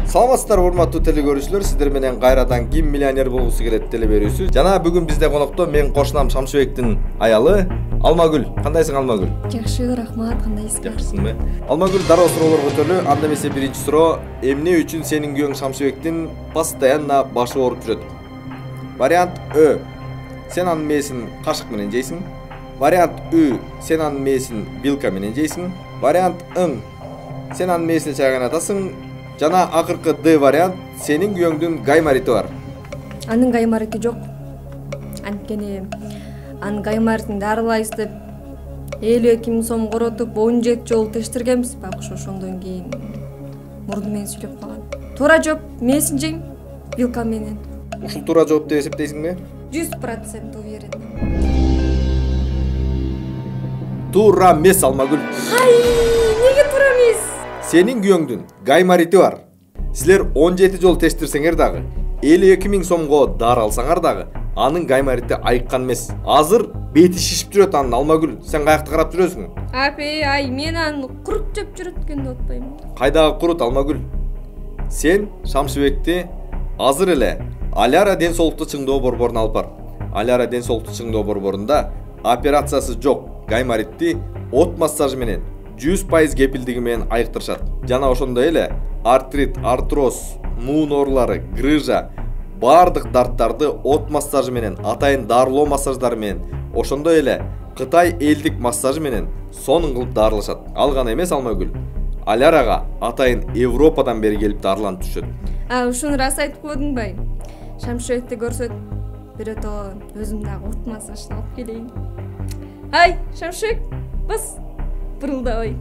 Саламатсыздар урматтуу телекөрүүчүлөр, сиздер менен кайрадан ким миллионер болгусу келет телеберүүсү. Жана бүгүн бизде конокто менин кошунам Шамшыбектин аялы Алмагүл. Кандайсың Алмагүл? Жакшы, рахмат. Кандайсың? Жакшысыңбы? Алмагүл, дароо суроолор көтөрүлү. Анда эмесе биринчи суроо, эмне үчүн сенин күйөөң Шамшыбектин постоянно башы ооруп жүрөт? Вариант Ö. Сен анын мээсин кашык менен жейсиң. Вариант Ü. Сен анын мээсин вилка менен жейсиң. Вариант Ң. Сен анын мээсин чайганатасың. Жана акыркы Д вариант, сенин күйөөңдүн гаймарити бар. Анын гаймарити жок. Анткени анын гаймаритин дарылайбыз деп 52 миң сом коротуп 17 жолу тештиргенбиз, бак ошондон кийин мурду менен сүйлөп калган. Туура жооп мээсин жең, вилка менен. Ушул туура жооп деп эсептейсиңби? 100% уверен. Туура эмес, Алмагүл. Неге туура эмес? Сенин күйөөңдүн гаймарити бар. Силер 17 жол тештирсеңер дагы, 52 миң сомго дары алсаңар дагы, анын гаймарити айыккан эмес. Азыр бети шишип жүрөт анын, Алмагүл. Сен каякта карап жүрөсүң? Мен аны курут жеп жүрөт экен деп атпаймын. Кайдагы курут, Алмагүл? Сен Шамшыбекти азыр эле Аляра ден соолукту чыңдоо борборуна алып бар. Аляра ден соолукту чыңдоо борборунда операциясы жок гаймаритти от массажы менен 100% кепилдиги менен айыктырышат. Жана ошондой эле артрит, артроз, муун оорулары, грыжа, бардык дарттарды от массажы менен, атайын дарылоо массаждары менен, ошондой эле Кытай элдик массажы менен сонун кылып дарылашат. Ал гана эмес, Алмагүл. Алярага атайын Европадан бери келип дарыланып түшөт. Ушуну рас айтып койдуңбай? Шамшыбекти көрсөт, бирөтө өзүм дагы от массажын алып келейин. Шамшыбек, бас, бұрылдабай.